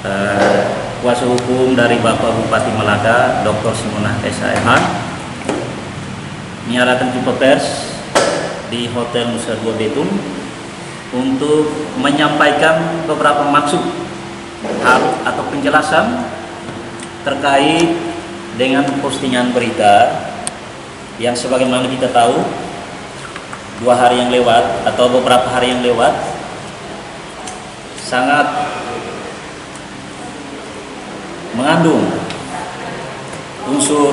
eh, kuasa hukum dari Bapak Bupati Malaka, Dr. Simonah SH, mengadakan jumpa pers di Hotel Nusa Dua Bitung untuk menyampaikan beberapa maksud hal atau penjelasan terkait dengan postingan berita yang sebagaimana kita tahu 2 hari yang lewat atau beberapa hari yang lewat sangat mengandung unsur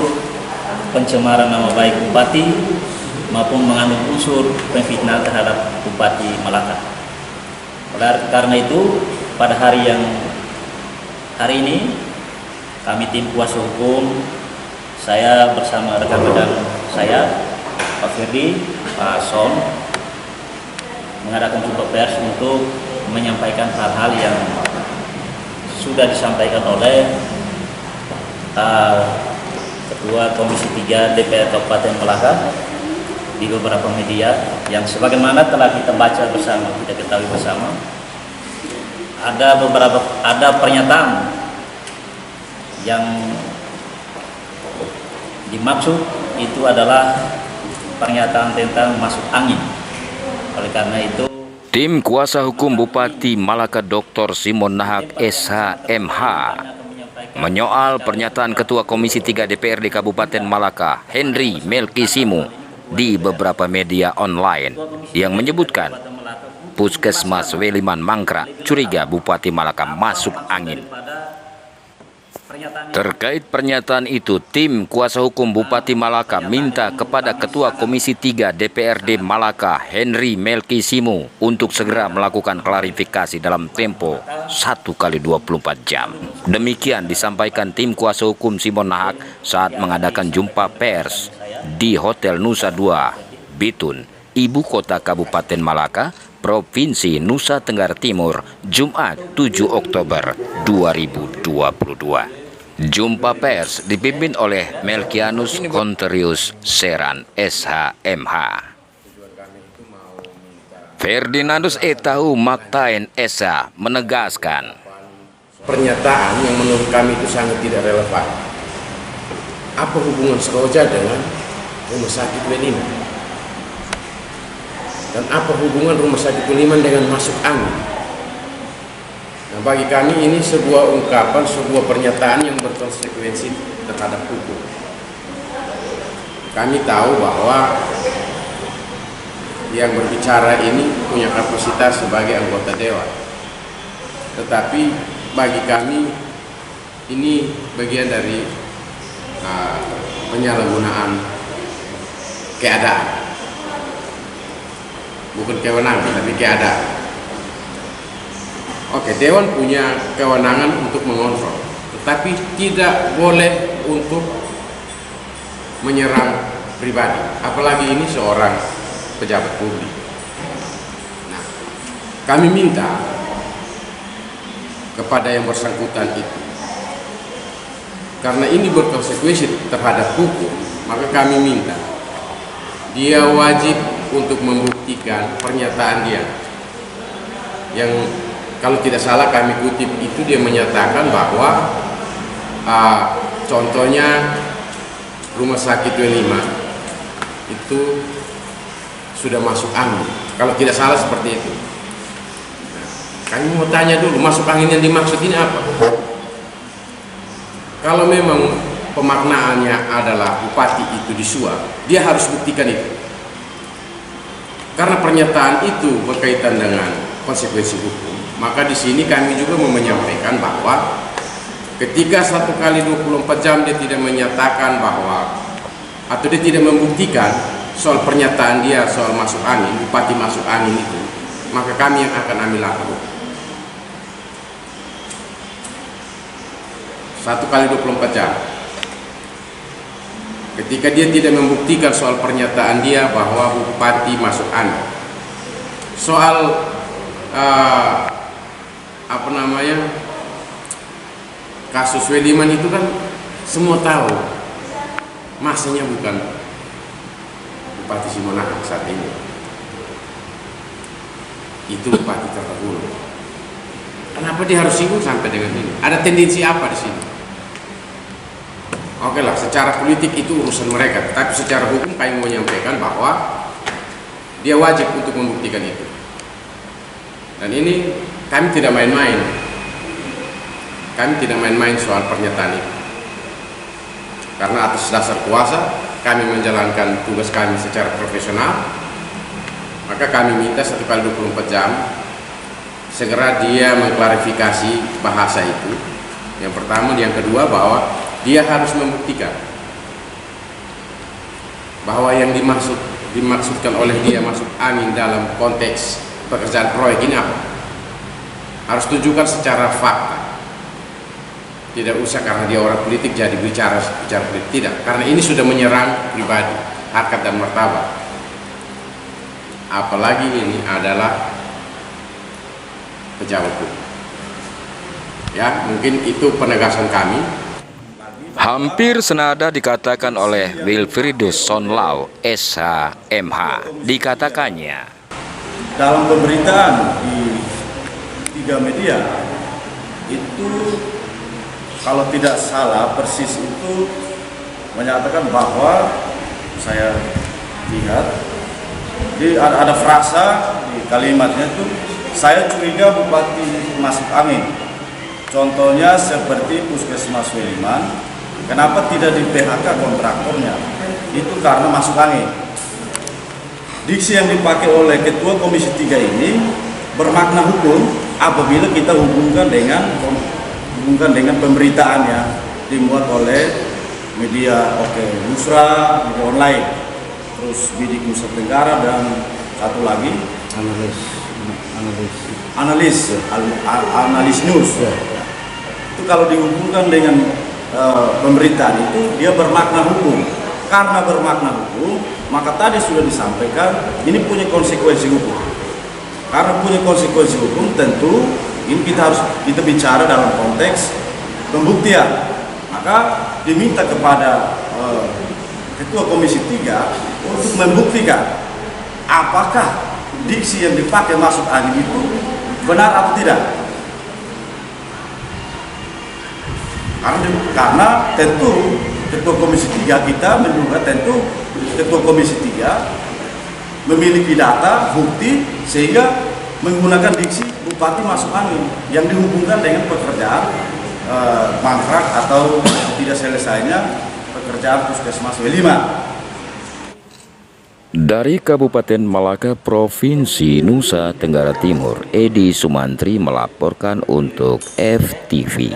pencemaran nama baik Bupati maupun mengandung unsur pemfitnahan terhadap Bupati Malaka. Oleh karena itu, pada hari ini kami tim kuasa hukum, saya bersama rekan-rekan saya, Pak Firdi, Pak Son, mengadakan jumpa pers untuk menyampaikan hal-hal yang sudah disampaikan oleh Ketua Komisi 3 DPR Kabupaten Malaka di beberapa media yang sebagaimana telah kita baca bersama, kita ketahui bersama, ada pernyataan yang dimaksud itu adalah pernyataan tentang masuk angin. Oleh karena itu, tim kuasa hukum Bupati Malaka Dr. Simon Nahak SH.MH menyoal pernyataan Ketua Komisi 3 DPRD Kabupaten Malaka Henry Melkisimu di beberapa media online yang menyebutkan Puskesmas Weliman Mangkrak curiga Bupati Malaka masuk angin. Terkait pernyataan itu, tim kuasa hukum Bupati Malaka minta kepada Ketua Komisi 3 DPRD Malaka Henry Melkisimu untuk segera melakukan klarifikasi dalam tempo 1x24 jam. Demikian disampaikan tim kuasa hukum Simon Nahak saat mengadakan jumpa pers di Hotel Nusa Dua Bitung, Ibu Kota Kabupaten Malaka, Provinsi Nusa Tenggara Timur, Jumat 7 Oktober 2022. Jumpa pers dipimpin oleh Melkianus Konterius Seran SH.MH. Ferdinandus Etahu Maktain SH menegaskan pernyataan yang menurut kami itu sangat tidak relevan. Apa hubungan Seroja dengan Rumah Sakit Weliman? Dan apa hubungan Rumah Sakit Weliman dengan masuk angin? Nah, bagi kami ini sebuah ungkapan, sebuah pernyataan yang berkonsekuensi terhadap hukum. Kami tahu bahwa yang berbicara ini punya kapasitas sebagai anggota dewan. Tetapi bagi kami ini bagian dari penyalahgunaan keadaan. Bukan kewenangan, tapi keadaan. Oke, dewan punya kewenangan untuk mengontrol, tetapi tidak boleh untuk menyerang pribadi, apalagi ini seorang pejabat publik. Nah, kami minta kepada yang bersangkutan itu, karena ini berkonsekuensi terhadap hukum, maka kami minta dia wajib untuk membuktikan pernyataan dia yang kalau tidak salah kami kutip itu, dia menyatakan bahwa contohnya Rumah Sakit Weliman itu sudah masuk angin. Kalau tidak salah seperti itu. Nah, kami mau tanya dulu, masuk angin yang dimaksud ini apa? Kalau memang pemaknaannya adalah Bupati itu disuap, dia harus buktikan itu. Karena pernyataan itu berkaitan dengan konsekuensi hukum, maka di sini kami juga mau menyampaikan bahwa ketika 1x24 jam dia tidak menyatakan bahwa atau dia tidak membuktikan soal pernyataan dia soal masuk angin, Bupati masuk angin itu, maka kami yang akan ambil langkah hukum. 1x24 jam. Ketika dia tidak membuktikan soal pernyataan dia bahwa Bupati masuk angin, soal kasus Weliman itu kan semua tahu masanya bukan Bupati Simon Nahak saat ini, itu Bupati terdahulu. Kenapa dia harus singgung sampai dengan ini? Ada tendensi apa di sini? Oke lah, secara politik itu urusan mereka, tapi secara hukum kami mau menyampaikan bahwa dia wajib untuk membuktikan itu. Dan ini kami tidak main-main. Kami tidak main-main soal pernyataan itu. Karena atas dasar kuasa kami menjalankan tugas kami secara profesional, maka kami minta 1 kali 24 jam segera dia mengklarifikasi bahasa itu. Yang pertama, yang kedua bahwa dia harus membuktikan bahwa yang dimaksudkan oleh dia masuk angin dalam konteks pekerjaan proyek ini apa. Harus tunjukkan secara fakta. Tidak usah karena dia orang politik jadi bicara politik, tidak. Karena ini sudah menyerang pribadi, harkat dan martabat. Apalagi ini adalah pejabat hukum. Ya, mungkin itu penegasan kami. Hampir senada dikatakan oleh Wilfriedus Sonlau, SH.MH. Dikatakannya, dalam pemberitaan di 3 media itu kalau tidak salah persis itu menyatakan bahwa saya lihat ada frasa di kalimatnya itu, saya curiga bupati masuk angin. Contohnya seperti Puskesmas Weliman, kenapa tidak di PHK kontraktornya? Itu karena masuk angin. Diksi yang dipakai oleh Ketua Komisi 3 ini bermakna hukum apabila kita hubungkan dengan pemberitaan yang dimuat oleh media Nusra, media online, terus Bidik Nusa Tenggara, dan satu lagi analis news. Itu kalau dihubungkan dengan pemberitaan itu dia bermakna hukum. Karena bermakna hukum, maka tadi sudah disampaikan ini punya konsekuensi hukum. Karena punya konsekuensi hukum, tentu ini kita bicara dalam konteks pembuktian. Maka diminta kepada Ketua Komisi 3 untuk membuktikan apakah diksi yang dipakai masuk angin itu benar atau tidak. Karena tentu Ketua Komisi 3 kita menduga tentu Ketua Komisi 3 memiliki data, bukti, sehingga menggunakan diksi bupati masuk angin yang dihubungkan dengan pekerjaan mangkrak atau tidak selesainya pekerjaan Puskesmas W5. Dari Kabupaten Malaka, Provinsi Nusa Tenggara Timur, Edi Sumantri melaporkan untuk FTV.